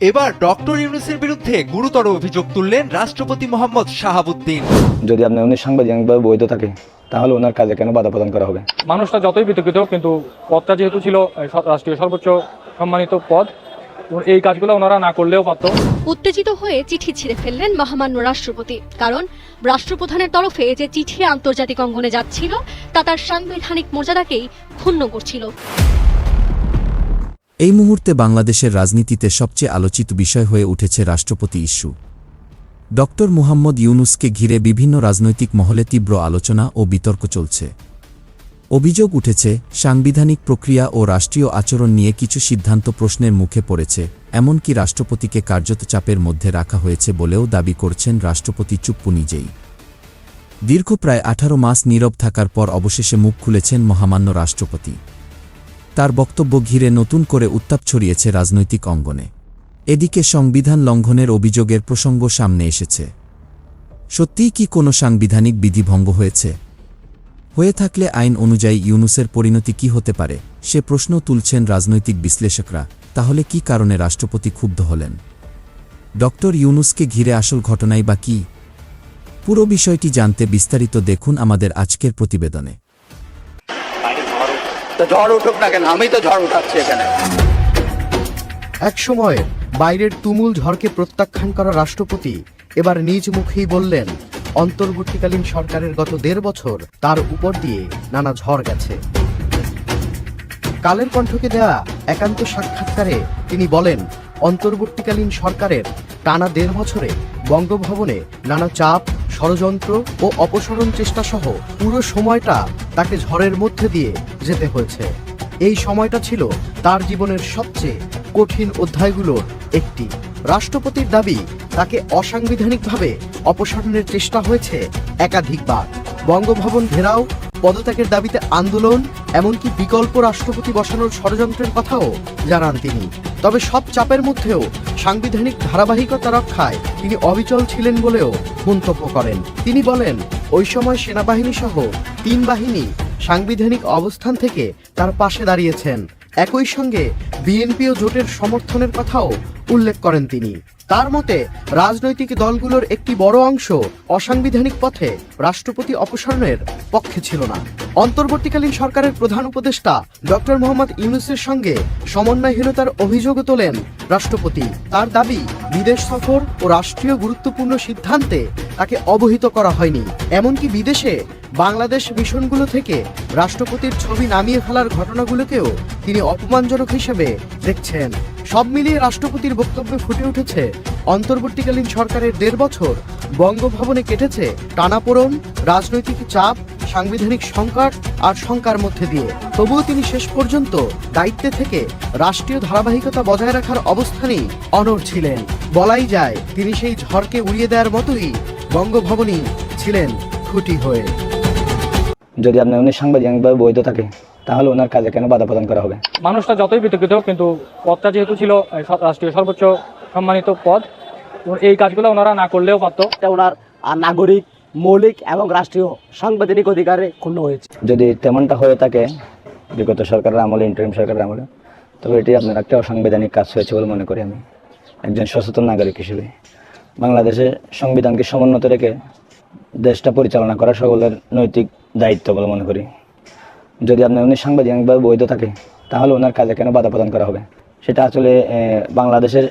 এবার ডক্টর ইউনূসের বিরুদ্ধে গুরুতর অভিযোগ তুললেন রাষ্ট্রপতি মোহাম্মদ শাহাবুদ্দিন। যদি আপনার উনি সাংবিধানিকভাবে বৈধ থাকে তাহলে ওনার কাজে কেন বাধা প্রদান করা হবে? মানুষটা যতই বিতর্কিত কিন্তু পদটা যেহেতু ছিল রাষ্ট্রীয় সর্বোচ্চ সম্মানিত পদ, এই কাজগুলো ওনারা না করলেও পারত। উত্তেজিত হয়ে চিঠি ছিঁড়ে ফেললেন মহামান্য রাষ্ট্রপতি। কারণ রাষ্ট্রপ্রধানের তরফে যে চিঠি আন্তর্জাতিক অঙ্গনে যাচ্ছিল তা তার সাংবিধানিক মর্যাদাকেই ক্ষুণ্ণ করছিল। এই মুহূর্তে বাংলাদেশের রাজনীতিতে সবচেয়ে আলোচিত বিষয় হয়ে উঠেছে রাষ্ট্রপতি ইস্যু। ডক্টর মুহাম্মদ ইউনূসকে ঘিরে বিভিন্ন রাজনৈতিক মহলে তীব্র আলোচনা ও বিতর্ক চলছে। অভিযোগ উঠেছে, সাংবিধানিক প্রক্রিয়া ও রাষ্ট্রীয় আচরণ নিয়ে কিছু সিদ্ধান্ত প্রশ্নের মুখে পড়েছে, এমনকি রাষ্ট্রপতিকে কার্যত চাপের মধ্যে রাখা হয়েছে বলেও দাবি করছেন রাষ্ট্রপতি চুপ্পু নিজেই। দীর্ঘ প্রায় 18 মাস নীরব থাকার পর অবশেষে মুখ খুলেছেন মহামান্য রাষ্ট্রপতি। তার বক্তব্য ঘিরে নতুন করে উত্তাপ ছড়িয়েছে রাজনৈতিক অঙ্গনে। এদিকে সংবিধান লঙ্ঘনের অভিযোগের প্রসঙ্গ সামনে এসেছে। সত্যিই কি কোনো সাংবিধানিক বিধিভঙ্গ হয়েছে? হয়ে থাকলে আইন অনুযায়ী ইউনূসের পরিণতি কি হতে পারে সে প্রশ্ন তুলছেন রাজনৈতিক বিশ্লেষকরা। তাহলে কি কারণে রাষ্ট্রপতি ক্ষুব্ধ হলেন? ডক্টর ইউনূসকে ঘিরে আসল ঘটনাই বা কি? পুরো বিষয়টি জানতে বিস্তারিত দেখুন আমাদের আজকের প্রতিবেদনে। ঝড় উঠুক না কেন, আমি তো ঝড় উঠাচ্ছি এখানে। এক সময় বাইরের তুমুল ঝড়কে প্রত্যাখ্যান করা রাষ্ট্রপতি এবার নিজ মুখেই বললেন, অন্তর্বর্তীকালীন সরকারের গত 1.5 বছর তার উপর দিয়ে নানা ঝড় গেছে। কালের কণ্ঠকে দেয়া একান্ত সাক্ষাৎকারে তিনি বলেন, অন্তর্বর্তীকালীন সরকারের টানা 1.5 বছরে বঙ্গভবনে নানা চাপ, ষড়যন্ত্র ও অপসারণ চেষ্টা সহ পুরো সময়টা তাকে ঝড়ের মধ্যে দিয়ে যেতে হয়েছে। এই সময়টা ছিল তার জীবনের সবচেয়ে কঠিন অধ্যায়গুলোর একটি। রাষ্ট্রপতির দাবি, তাকে অসাংবিধানিকভাবে অপসারণের চেষ্টা হয়েছে একাধিকবার। বঙ্গভবন ঘেরাও, পদত্যাগের দাবিতে আন্দোলন, এমনকি বিকল্প রাষ্ট্রপতি বসানোর ষড়যন্ত্রের কথাও জানান তিনি। তবে সব চাপের মধ্যেও সাংবিধানিক ধারাবাহিকতা রক্ষায় তিনি অবিচল ছিলেন বলেও মন্তব্য করেন। তিনি বলেন, ওই সময় সেনাবাহিনী সহ 3 বাহিনী সাংবিধানিক অবস্থান থেকে তার পাশে দাঁড়িয়েছেন। একই সঙ্গে বিএনপি ও জোটের সমর্থনের কথাও উল্লেখ করেন তিনি। তার মতে, রাজনৈতিক দলগুলোর একটি বড় অংশ অসাংবিধানিক পথে রাষ্ট্রপতি অপসারণের পক্ষে ছিল না। অন্তর্বর্তীকালীন সরকারের প্রধান উপদেষ্টা ডক্টর মোহাম্মদ ইউনূসের সঙ্গে সমন্বয়হীনতার অভিযোগও তোলেন রাষ্ট্রপতি। তার দাবি, বিদেশ সফর ও রাষ্ট্রীয় গুরুত্বপূর্ণ সিদ্ধান্তে তাকে অবহিত করা হয়নি। এমনকি বিদেশে বাংলাদেশ মিশনগুলো থেকে রাষ্ট্রপতির ছবি নামিয়ে ফেলার ঘটনাগুলোকেও তিনি অপমানজনক হিসেবে দেখছেন। সব মিলিয়ে রাষ্ট্রপতির বক্তব্যে ফুটে উঠেছে, অন্তর্বর্তীকালীন সরকারের 1.5 বছর বঙ্গভবনে কেটেছে টানাপোড়েন, রাজনৈতিক চাপ, সাংবিধানিক সংকট আর শঙ্কার মধ্যে দিয়ে। তবুও তিনি শেষ পর্যন্ত দায়িত্বে থেকে রাষ্ট্রীয় ধারাবাহিকতা বজায় রাখার অবস্থানেই অনড় ছিলেন। বলাই যায়, তিনি সেই ঝড়কে উড়িয়ে দেওয়ার মতোই বঙ্গভবনই ছিলেন খুঁটি হয়ে। যদি আপনার উনি সাংবিধানিকভাবে বৈধ থাকে তাহলে ওনার কাজে কেন বাধা প্রদান করা হবে? মানুষটা যতই বিতর্কিত কিন্তু পদটা যেহেতু ছিল রাষ্ট্রীয় সর্বোচ্চ সম্মানিত পদ, এই কাজগুলো ওনারা না করলেও পারত। ওনার নাগরিক, মৌলিক এবং রাষ্ট্রীয় সাংবিধানিক অধিকারে ক্ষুণ্ণ হয়েছে। যদি তেমনটা হয়ে থাকে বিগত সরকারের আমলে, ইন্টারিম সরকারের আমলে, তবে এটি আপনার একটা অসাংবিধানিক কাজ হয়েছে বলে মনে করি আমি একজন সচেতন নাগরিক হিসেবে। বাংলাদেশের সংবিধানকে সমুন্নত রেখে দেশটা পরিচালনা করা সকলের নৈতিক দায়িত্ব বলে মনে করি। যদি আপনার উনি সাংবিধানিকভাবে বৈধ থাকে তাহলে ওনার কাজে কেন বাধা প্রদান করা হবে? সেটা আসলে বাংলাদেশের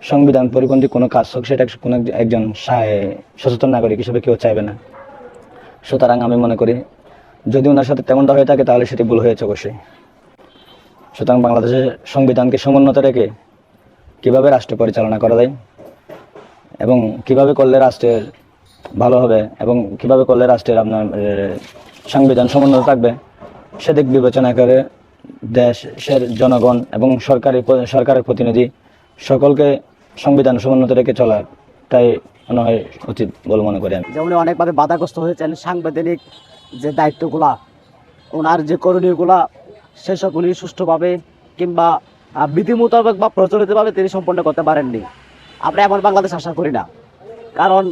সংবিধান পরিপন্থী কোনো কাজ হোক, সেটা কোনো একজন সচেতন নাগরিক হিসেবে কেউ চাইবে না। সুতরাং আমি মনে করি যদি ওনার সাথে তেমনটা হয়ে থাকে তাহলে সেটি ভুল হয়েছে অবশ্যই। সুতরাং বাংলাদেশের সংবিধানকে সমুন্নত রেখে কীভাবে রাষ্ট্র পরিচালনা করা যায় এবং কিভাবে করলে রাষ্ট্রের ভালো হবে এবং কিভাবে করলে রাষ্ট্রের আপনার সংবিধান সমুন্নত থাকবে সেদিক বিবেচনা করে দেশের জনগণ এবং সরকারের প্রতিনিধি সকলকে সংবিধান সমুন্নত রেখে চলাটাই মনে হয় উচিত বলে মনে করি আমি। যেমন অনেকভাবে বাধাগ্রস্ত হয়েছেন সাংবিধানিক যে দায়িত্বগুলা, ওনার যে করণীয়গুলা সেসব উনি সুষ্ঠুভাবে কিংবা বিধি মোতাবেক বা প্রচলিতভাবে তিনি সম্পন্ন করতে পারেননি। আমরা এমন বাংলাদেশ আশা করি না, কারণ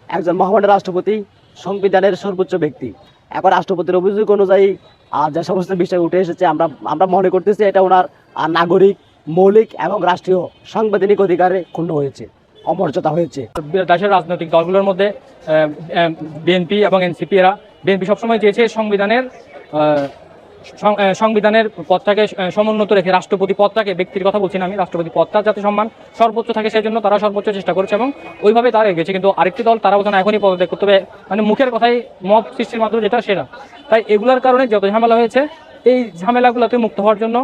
একজন মহামান্য রাষ্ট্রপতি সংবিধানের সর্বোচ্চ ব্যক্তি। এখন রাষ্ট্রপতির অভিযোগ অনুযায়ী যে সমস্ত বিষয় উঠে এসেছে, আমরা মনে করতেছি এটা ওনার নাগরিক, মৌলিক এবং রাষ্ট্রীয় সাংবিধানিক অধিকারে ক্ষুণ্ণ হয়েছে, অমর্যাদা হয়েছে। দেশের রাজনৈতিক দলগুলোর মধ্যে বিএনপি এবং এনসিপি, এরা বিএনপি সবসময় চেয়েছে সংবিধানের পদটাকে সমুন্নত রেখে রাষ্ট্রপতি পদটাকে, ব্যক্তির কথা বলছি না আমি, রাষ্ট্রপতি পদটা যাতে সম্মান সর্বোচ্চ থাকে সেই জন্য তারা সর্বোচ্চ চেষ্টা করেছে এবং ওইভাবে তারা এগিয়েছে। কিন্তু আরেকটি দল তারা বলছে না এখনই পদত্যাগ করতে হবে, মানে মুখের কথাই মব সৃষ্টির মাধ্যমে যেটা সেটা। তাই এগুলোর কারণে যত ঝামেলা হয়েছে, এই ঝামেলাগুলোতে মুক্ত হওয়ার জন্য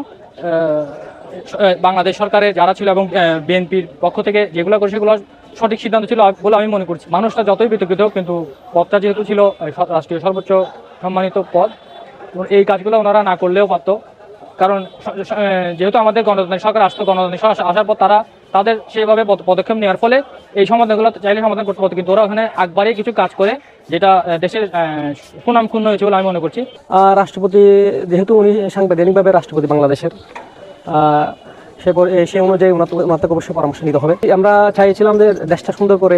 বাংলাদেশ সরকারের যারা ছিল এবং বিএনপির পক্ষ থেকে যেগুলো করে সেগুলো সঠিক সিদ্ধান্ত ছিল বলে আমি মনে করছি। মানুষটা যতই বিতর্কিত হোক, কিন্তু পদটা যেহেতু ছিল রাষ্ট্রীয় সর্বোচ্চ সম্মানিত পদ, এই কাজগুলো ওনারা না করলেও পারত। কারণ যেহেতু আমাদের গণতান্ত্রিক সরকার আসতো, গণতান্ত্রিক সরকার আসার পর তারা তাদের সেভাবে পদক্ষেপ নেওয়ার ফলে এই সমাধানগুলো চাইলে সমাধান করতে পারতো, কিন্তু ওরা ওখানে একবারে কিছু কাজ করে যেটা দেশের সুনাম ক্ষুণ্ণ হয়েছে বলে আমি মনে করছি। রাষ্ট্রপতি যেহেতু উনি সাংবিধানিকভাবে রাষ্ট্রপতি বাংলাদেশের, সে অনুযায়ী ওনার থেকে অবশ্যই পরামর্শ নিতে হবে। আমরা চাইছিলাম যে দেশটা সুন্দর করে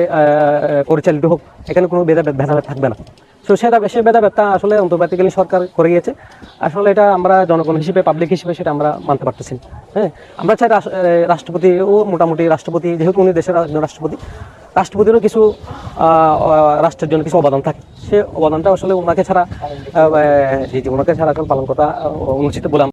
পরিচালিত হোক, এখানে কোনো ভেদাভেদ থাকবে না। তো সে ভেদাভেদটা আসলে অন্তর্বর্তীকালীন সরকার করে গিয়েছে। আসলে এটা আমরা জনগণ হিসেবে, পাবলিক হিসেবে সেটা আমরা মানতে পারতেছি। হ্যাঁ, আমরা চাই রাষ্ট্রপতি ও মোটামুটি রাষ্ট্রপতি, যেহেতু উনি দেশের রাষ্ট্রপতিরও কিছু রাষ্ট্রের জন্য কিছু অবদান থাকে, সে অবদানটা আসলে ওনাকে ছাড়া আসলে পালন করা অনুচিত বলে।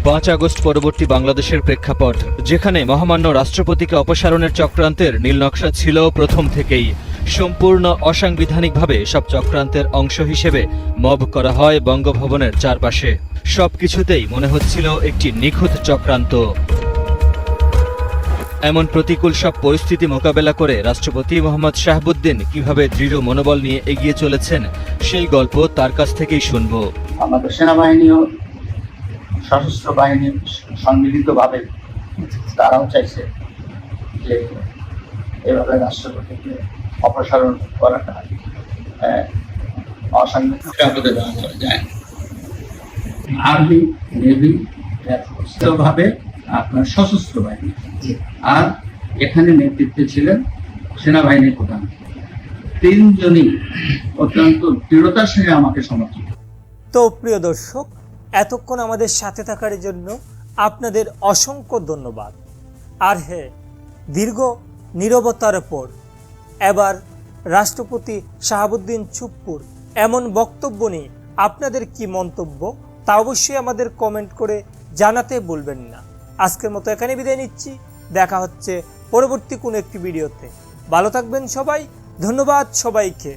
পাঁচ আগস্ট পরবর্তী বাংলাদেশের প্রেক্ষাপট, যেখানে মহামান্য রাষ্ট্রপতিকে অপসারণের চক্রান্তের নীলনকশা ছিল প্রথম থেকেই। সম্পূর্ণ অসাংবিধানিকভাবে সব চক্রান্তের অংশ হিসেবে মব করা হয় বঙ্গভবনের চারপাশে। সবকিছুতেই মনে হচ্ছিল একটি নিখুঁত চক্রান্ত। এমন প্রতিকূল সব পরিস্থিতি মোকাবেলা করে রাষ্ট্রপতি মোহাম্মদ শাহাবুদ্দিন কিভাবে দৃঢ় মনোবল নিয়ে এগিয়ে চলেছেন, সেই গল্প তার কাছ থেকেই শুনব। আমাদের সেনাবাহিনীও, সশস্ত্র বাহিনী সম্মিলিতভাবে তারাও চাইছে যে এভাবে রাষ্ট্রপতিকে অপসারণ করাটা অসাংবিধানিক যায়। আর্মি, নেভি, এয়ারফোর্সভাবে আপনার সশস্ত্র বাহিনী, আর এখানে নেতৃত্বে ছিলেন সেনাবাহিনীর প্রধান। তিনজনই অত্যন্ত দৃঢ়তার সঙ্গে আমাকে সমর্থন। তো প্রিয় দর্শক, এতক্ষণ আমাদের সাথে থাকার জন্য আপনাদের অসংখ্য ধন্যবাদ। আর হ্যাঁ, দীর্ঘ নীরবতার পর এবার রাষ্ট্রপতি শাহাবুদ্দিন চুপ্পুর এমন বক্তব্য নিয়ে আপনাদের কি মন্তব্য, তা অবশ্যই আমাদের কমেন্ট করে জানাতে ভুলবেন না। আজকের মতো এখানে বিদায় নিচ্ছি, দেখা হচ্ছে পরবর্তী কোনো একটি ভিডিওতে। ভালো থাকবেন সবাই, ধন্যবাদ সবাইকে।